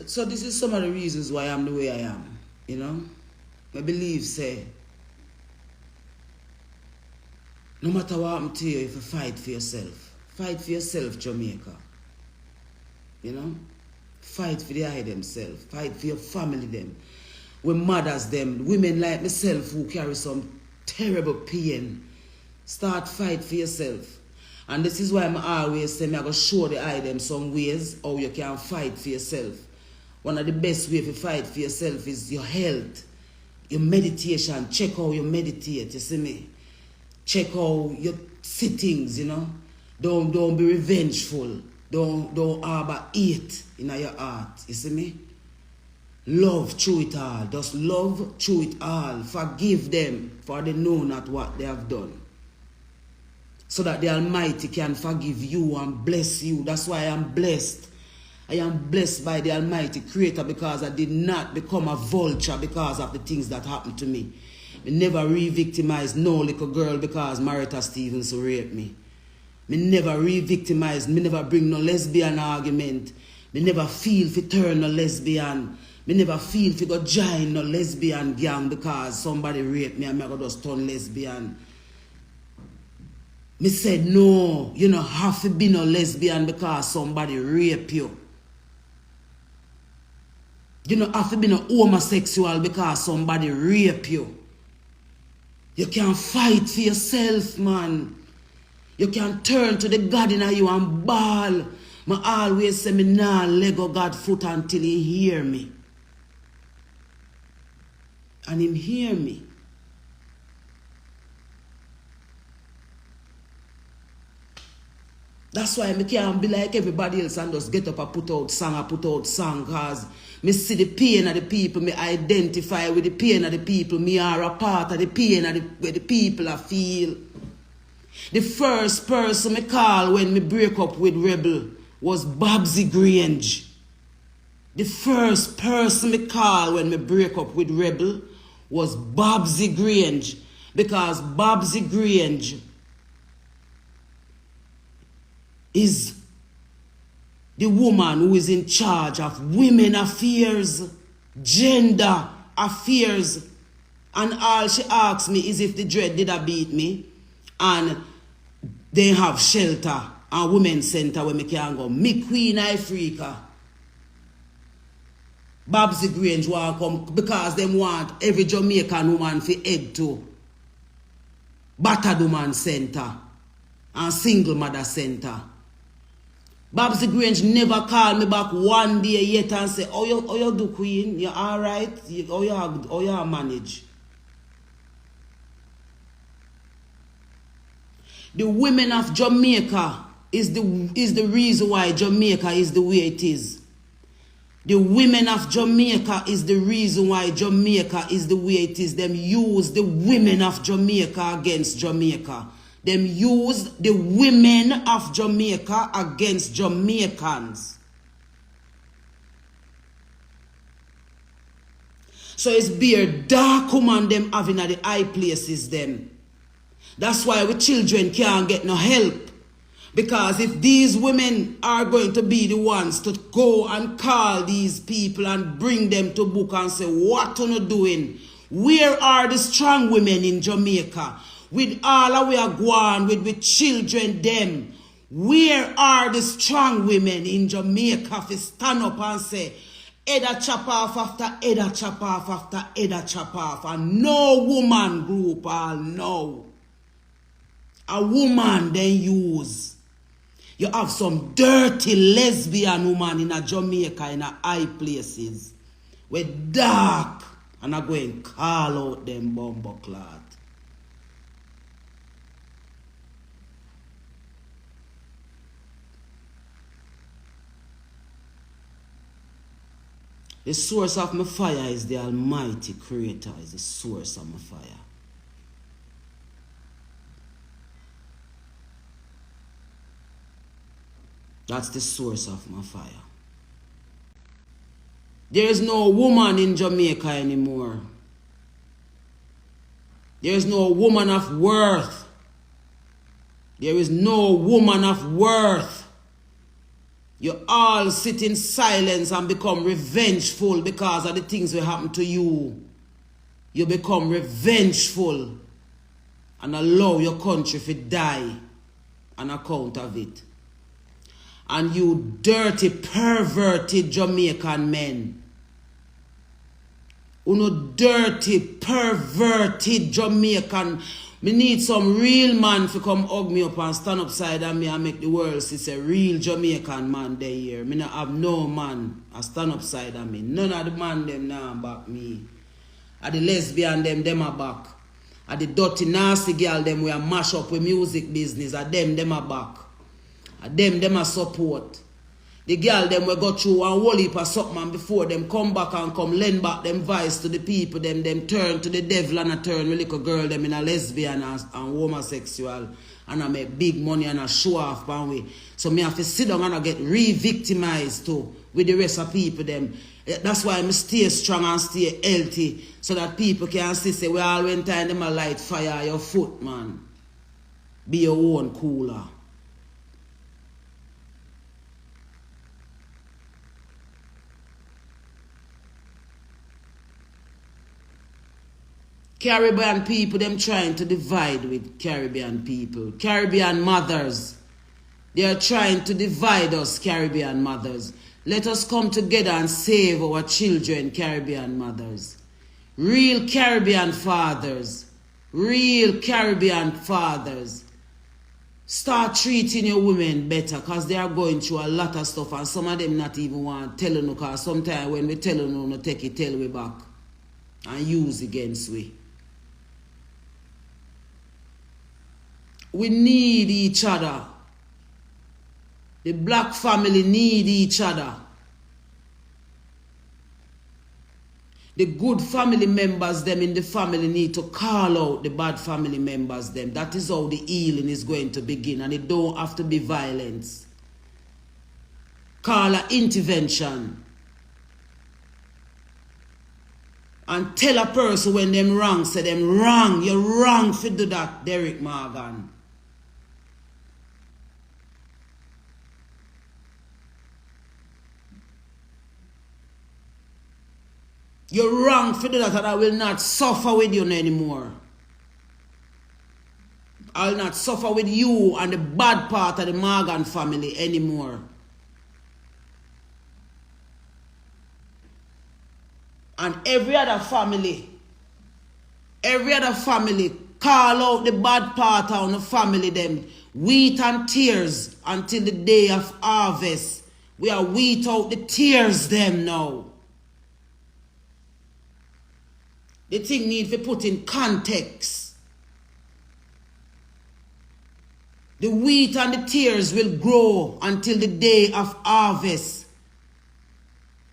So this is some of the reasons why I'm the way I am, you know. I believe, say, no matter what happens to you, if you fight for yourself, Jamaica. You know? Fight for the eye themselves. Fight for your family them. We mothers them. Women like myself who carry some terrible pain. Start fight for yourself. And this is why I'm always saying I'm going to show the eye them some ways how you can fight for yourself. One of the best ways to fight for yourself is your health. Your meditation. Check how you meditate, you see me? Check how your sittings, you know? Don't be revengeful. Don't harbor hate in your heart. You see me? Love through it all. Just love through it all. Forgive them, for they know not what they have done. So that the Almighty can forgive you and bless you. That's why I am blessed. I am blessed by the Almighty Creator because I did not become a vulture because of the things that happened to me. I never re-victimized no little girl because Marita Stevens raped me. Me never re-victimize, me never bring no lesbian argument. Me never feel fi turn no lesbian. Me never feel fi go join no lesbian gang because somebody raped me and me go just turn lesbian. Me said no, you don't have to be no lesbian because somebody rape you. You don't have to be no homosexual because somebody rape you. You can fight for yourself, man. You can turn to the God in you and bawl. I always say me nah lego God foot until he hear me. And him hear me. That's why I can't be like everybody else and just get up and put out song because me see the pain of the people, me identify with the pain of the people, me are a part of the pain of where the people I feel. The first person me call when me break up with Rebel was Babsy Grange. The first person me call when me break up with Rebel was Babsy Grange. Because Babsy Grange is the woman who is in charge of women affairs, gender affairs. And all she asks me is if the dread did a beat me. And they have shelter and women's center where me can go. Me Queen Ifrica. Babsy Grange want come because them want every Jamaican woman to head to battered woman center and single mother center. Babsy Grange never called me back one day yet and say, oh you do Queen? You alright? How you manage? The women of Jamaica is the reason why Jamaica is the way it is. The women of Jamaica is the reason why Jamaica is the way it is. Them use the women of Jamaica against Jamaica. Them use the women of Jamaica against Jamaicans. So it's beer dark woman them having at the high places them. That's why we children can't get no help. Because if these women are going to be the ones to go and call these people and bring them to book and say, what are you doing? Where are the strong women in Jamaica? With all our we are going with children them. Where are the strong women in Jamaica to stand up and say, Eda chop off after Eda chop off after Eda chop off. And no woman group all know. A woman then use. You have some dirty lesbian woman in a Jamaica in a high places. With dark. And I go and call out them bumbleclad. The source of my fire is the Almighty Creator, is the source of my fire. That's the source of my fire. There is no woman in Jamaica anymore. There is no woman of worth. There is no woman of worth. You all sit in silence and become revengeful because of the things that happen to you. You become revengeful and allow your country to die on account of it. And you dirty, perverted Jamaican men. You know, dirty, perverted Jamaican. Me need some real man to come hug me up and stand upside of me and make the world see it's a real Jamaican man there here. Me not have no man a stand upside of me. None of the man them now back me. And the lesbian them are back. And the dirty nasty girl them we are mash up with music business. And them are back. And them are support. The girl them we go through and whole heap of something before them come back and come lend back them voice to the people. Them turn to the devil and a turn with little girl them in a lesbian and homosexual. And I make big money and I show off by way. So me have to sit down and I get re-victimized too with the rest of people them. That's why I stay strong and stay healthy. So that people can see say we all when time them a light fire your foot, man. Be your own cooler. Caribbean people, them trying to divide with Caribbean people. Caribbean mothers. They are trying to divide us, Caribbean mothers. Let us come together and save our children, Caribbean mothers. Real Caribbean fathers. Real Caribbean fathers. Start treating your women better because they are going through a lot of stuff and some of them not even want to tell you because sometimes when we tell you no take it, tell we back and use against we. We need each other. The black family need each other. The good family members them in the family need to call out the bad family members them. That is how the healing is going to begin and it don't have to be violence. Call an intervention. And tell a person when them wrong, say them wrong. You're wrong to do that, Derek Morgan. You're wrong for that and I will not suffer with you anymore. I'll not suffer with you and the bad part of the Morgan family anymore. And every other family call out the bad part of the family them. Wheat and tears until the day of harvest. We are wheat out the tears them now. The thing need to put in context. The wheat and the tears will grow until the day of harvest.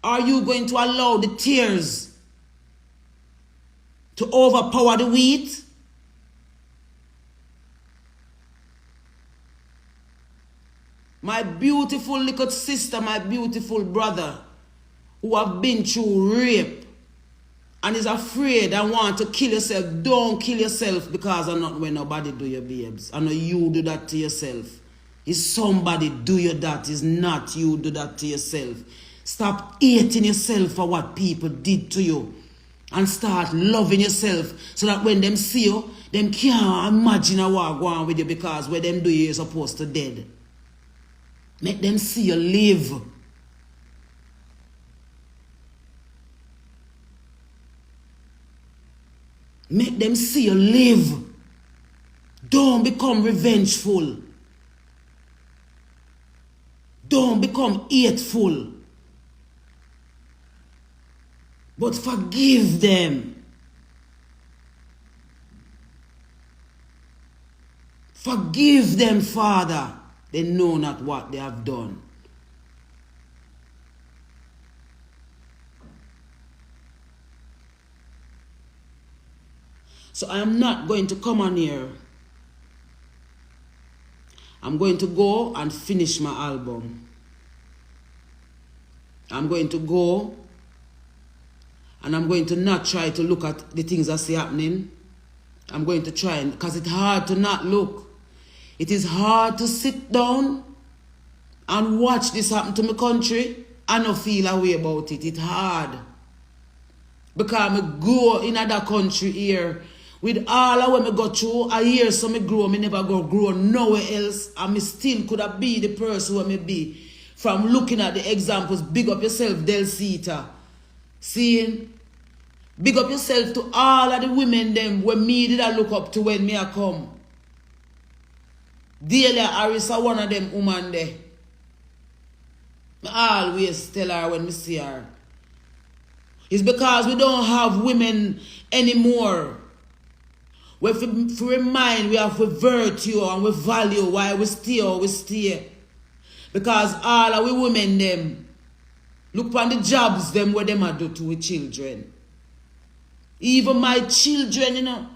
Are you going to allow the tears to overpower the wheat? My beautiful little sister, my beautiful brother, who have been through rape, and is afraid and want to kill yourself, don't kill yourself because I'm not when nobody do your babes. I know you do that to yourself. Is somebody do you that, is not you do that to yourself. Stop hating yourself for what people did to you. And start loving yourself so that when them see you, them can't imagine a war going on with you because when them do you're supposed to dead. Make them see you live. Make them see you live. Don't become revengeful. Don't become hateful. But forgive them. Forgive them, Father. They know not what they have done. So I am not going to come on here. I'm going to go and finish my album. I'm going to go and I'm going to not try to look at the things I see happening. I'm going to try, because it's hard to not look. It is hard to sit down and watch this happen to my country, I don't feel a way about it. It's hard. Because I grow in other country here. With all of what I go through, I hear some I grow, I never go grow nowhere else. And I still could have be the person who I be. From looking at the examples, big up yourself, Delcita. Seeing? Big up yourself to all of the women them when me did I look up to when me I come. Delia Harris are one of them woman there. I always tell her when I see her. It's because we don't have women anymore. We have to remind we have with virtue and with value why we stay. Because all of we women them look on the jobs them where them are do to with children. Even my children, you know,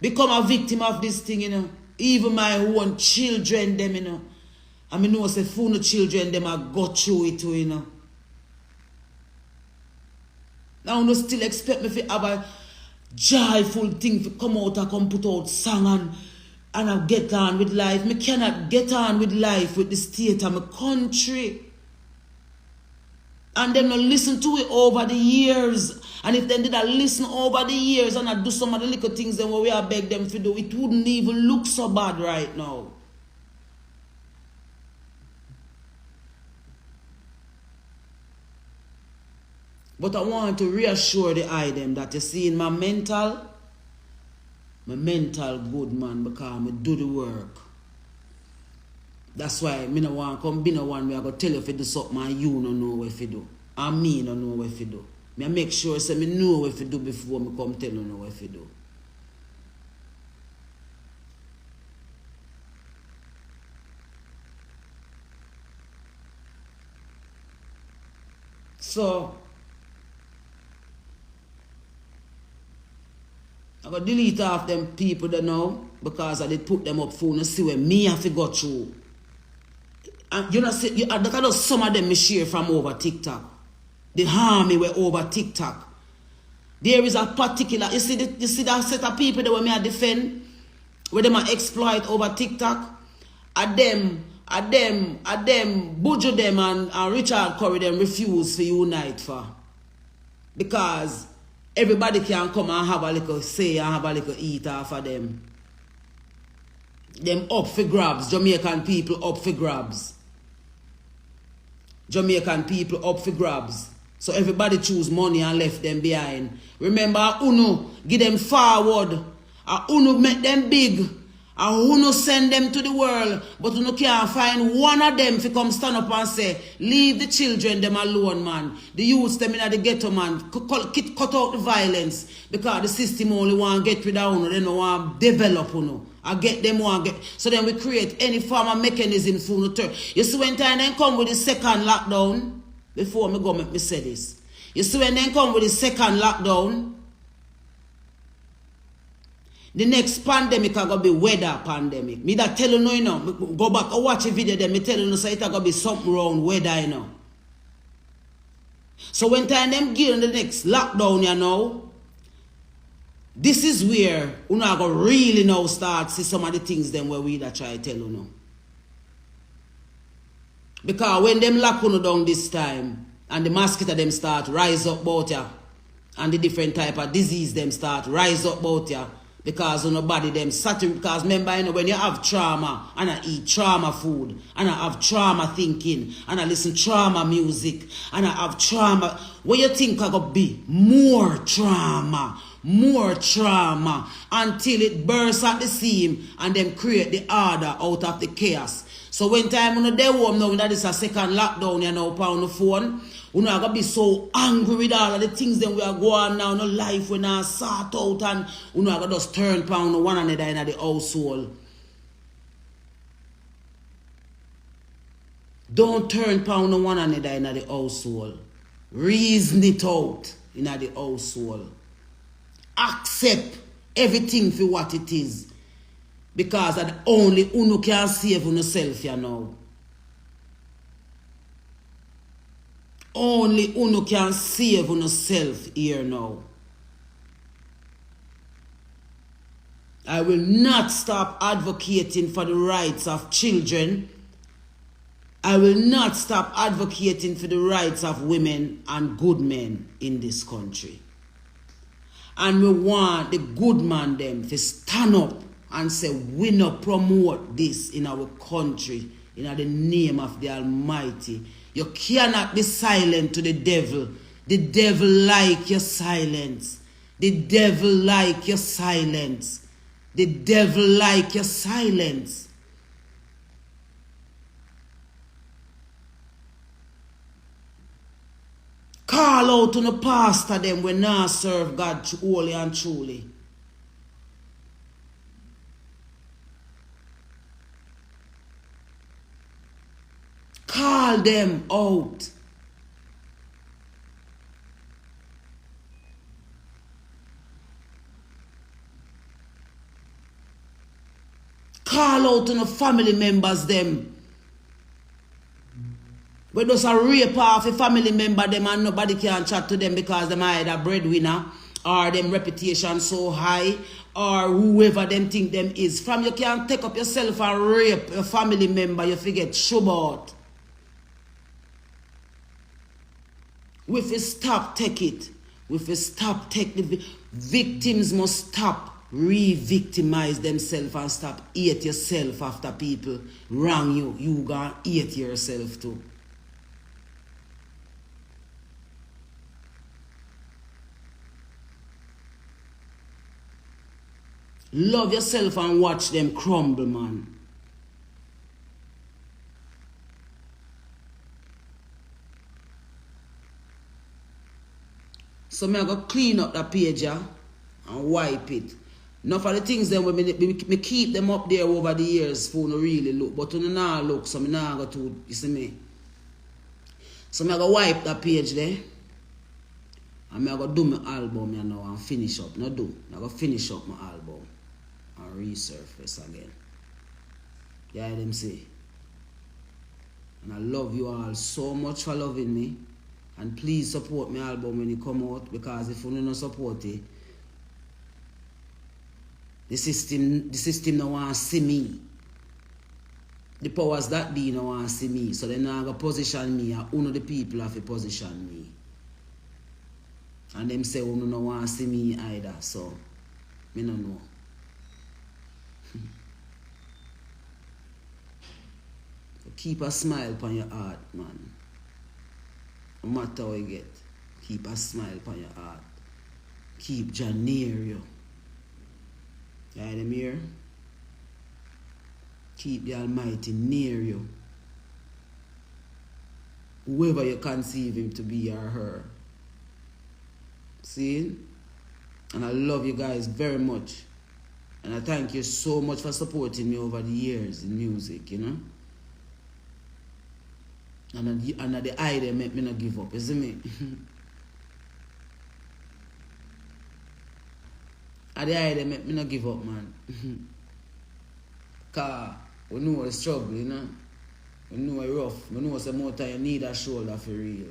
become a victim of this thing, you know. Even my own children them, you know. I mean, no, say full of children them are go through it too, you know. Now you still expect me to have a joyful thing to come out and come put out song and I get on with life. Me cannot get on with life with the state of my country. And them not listen to it over the years. And if they did not listen over the years and I do some of the little things then what we are beg them to do, it wouldn't even look so bad right now. But I want to reassure the eye them that you see in my mental good, man, because I do the work. That's why I don't want to come be no one where I go tell you if you do something and you don't know what you do. And me don't know what you do. I make sure say me know what you do before I come tell you know what you do. So I got delete off them people that know because I did put them up phone and see where me have to go through. And you know, see, that kind of some of them me share from over TikTok. The harm me were over TikTok. There is a particular, you see that set of people that when me I defend, where them I exploit over TikTok, at them, Bujo them and Richard Curry them refuse to unite for. Because everybody can come and have a little say and have a little eat off of them. Them up for grabs. Jamaican people up for grabs. Jamaican people up for grabs. So everybody choose money and left them behind. Remember, Uno give them forward. Uno make them big. Uno send them to the world. But Uno can't find one of them to come stand up and say, leave the children them alone, man. The youths them in the ghetto, man. Cut out the violence. Because the system only want to get rid of Uno. They don't want to develop Uno. I get them one get. So then we create any form of mechanism for Uno turn. You see when time then come with the second lockdown. Before me go make me say this. You see when then come with the second lockdown. The next pandemic are going to be weather pandemic. Me that tell you know, go back and watch a video then me tell you so it's going to be something wrong weather, you know. So when time them get in the next lockdown, you know, this is where you know going to really now start see some of the things them where we that try to tell you know. Because when them lock you down this time and the mosquito them start rise up about ya and the different type of disease them start rise up about ya. Because on nobody them saturate. Because remember, you know, when you have trauma and I eat trauma food and I have trauma thinking and I listen trauma music and I have trauma, what you think I gonna be? More trauma until it bursts at the seam and then create the order out of the chaos. So when time on the day home now that is a second lockdown, you know, on the phone. You know, I gotta be so angry with all of the things that we are going now, no life when I sort out and you know I gotta just turn pound one another in the household. Don't turn pound on one another in the household. Reason it out in the household. Accept everything for what it is. Because that only you can save yourself, you know. Only Uno can save yourself here now. I will not stop advocating for the rights of children I will not stop advocating for the rights of women and good men in this country. And we want the good man them to stand up and say, we not promote this in our country in the name of the Almighty. You cannot be silent to the devil. The devil like your silence. The devil like your silence. The devil like your silence. Call out to the pastor them when now serve God wholly and truly. Call them out. Call out to the family members them. We just a rape off a family member them and nobody can chat to them because them either breadwinner or them reputation so high or whoever them think them is. From you can't take up yourself and rape a family member, you forget shubot. We fi stop take it. We fi stop take the victims must stop re-victimize themselves and stop hate yourself after people wrong you. You gonna hate yourself too. Love yourself and watch them crumble, man. So me I go clean up that page and wipe it. Enough of the things then when me keep them up there over the years for no really look. But when you now look, so me now go to, you see me. So me I go wipe that page there. And me I go do my album you know and finish up. No do. I go finish up my album. And resurface again. You hear them say. And I love you all so much for loving me. And please support my album when it come out. Because if you don't support it, the system no want to see me. The powers that be no want to see me. So they now go position me and one of the people have to position me. And them say one no want to see me either. So me no know. Keep a smile upon your heart, man. No matter how you get, keep a smile upon your heart. Keep Jah near you. You hear them here? Keep the Almighty near you. Whoever you conceive him to be or her. See? And I love you guys very much. And I thank you so much for supporting me over the years in music, you know? And the eye they make me not give up, you see me? And the eye they make me not give up, man. Because we know the struggle, you know? We know it's rough. We know some more time you need a shoulder for real.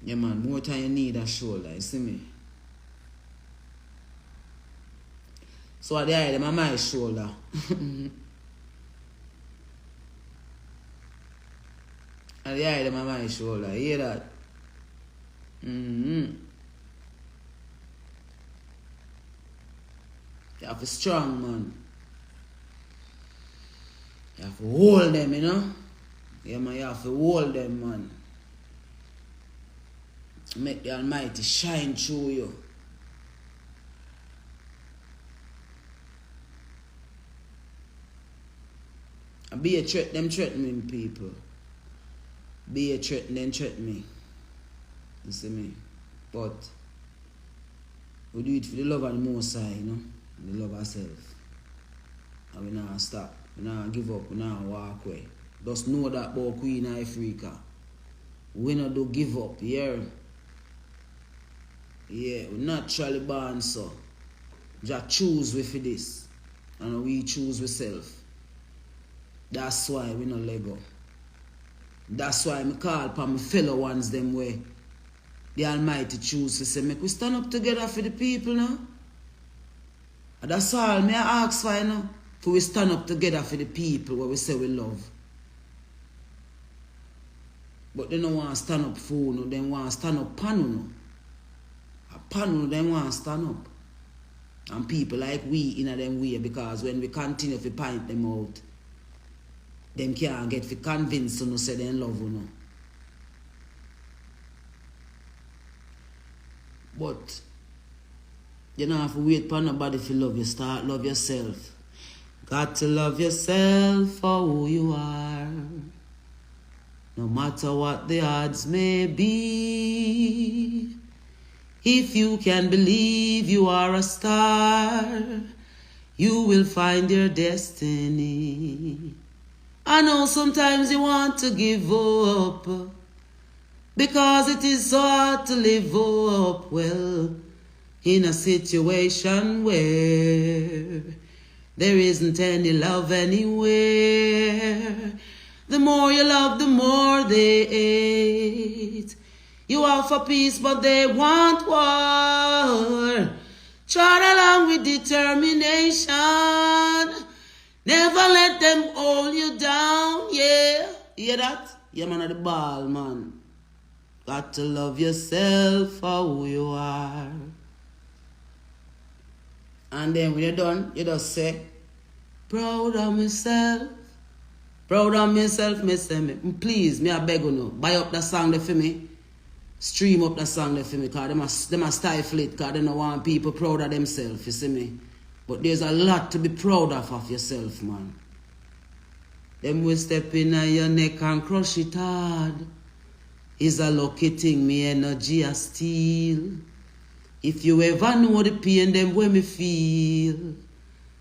Yeah, man, more time you need a shoulder, you see me? So at the eye them are my shoulder. And the eye them on my shoulder. You hear that? You have to be strong, man. You have to hold them, you know? Yeah, man, you have to hold them, man. Make the Almighty shine through you. And be a threat, them threatening people. Be a threat, then threaten me. You see me? But we do it for the love of the Most High, you know? The love ourselves. And we not stop. We not give up. We not walk away. Just know that about Queen Ifrica. We not do give up, yeah? Yeah, we naturally born so. Just choose we for this. And we choose we self. That's why we not let go. That's why I call upon my fellow ones them way. The Almighty choose to say, make we stand up together for the people now. And that's all me I ask for, you know. For we stand up together for the people where we say we love. But they don't want to stand up for you, they want to stand up pan you. A pan you, they want to stand up. And people like we in a them way, because when we continue to point them out, them can't get to convince you say they love you. But you don't have to wait for nobody to love you. Start love yourself. Got to love yourself for who you are. No matter what the odds may be. If you can believe you are a star, you will find your destiny. I know sometimes you want to give up, because it is so hard to live up well in a situation where there isn't any love anywhere. The more you love, the more they hate. You offer peace, but they want war. Trot along with determination. Never let them hold you down, yeah. Hear that? Yeah, man, of the ball, man. Got to love yourself for who you are. And then when you're done, you just say, proud of myself. Proud of myself, me say me. Please, me I beg you now. Buy up that song there for me. Stream up that song there for me, because they must stifle it, because they don't want people proud of themselves, you see me. But there's a lot to be proud of yourself, man. Them will step in your neck and crush it hard. Is a lucky thing, me energy a steal. If you ever know the pain them way me feel,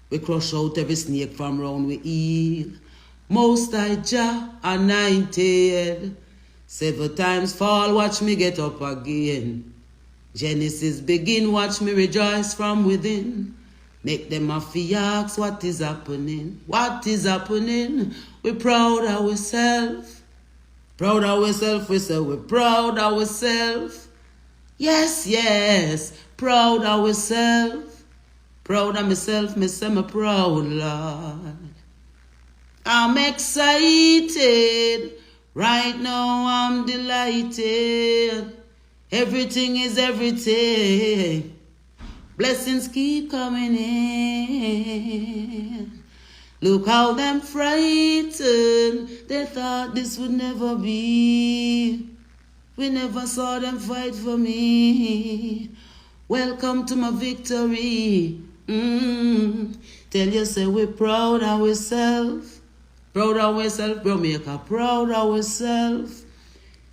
we crush out every snake from round we heel. Most I Jah anointed, 7 times fall, watch me get up again. Genesis begin, watch me rejoice from within. Make them a fi ask what is happening. What is happening? We proud of ourselves. Proud of ourselves, we say we proud of ourselves. Yes, yes, proud of ourselves. Proud of myself, me say me proud, Lord. I'm excited. Right now I'm delighted. Everything is everything. Blessings keep coming in. Look how them frightened. They thought this would never be. We never saw them fight for me. Welcome to my victory. Tell you, say we're proud of ourselves. Proud of ourselves, Jamaica. Proud of ourselves.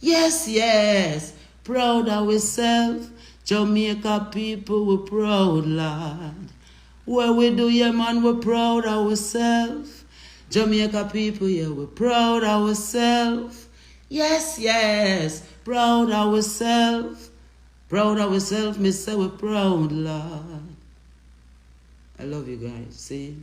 Yes, yes. Proud of ourselves. Jamaica people, we're proud, Lord. Where we do, yeah, man, we're proud of ourselves. Jamaica people, yeah, we're proud of ourselves. Yes, yes. Proud of ourselves. Proud of ourselves, me say we're proud, Lord. I love you guys. See?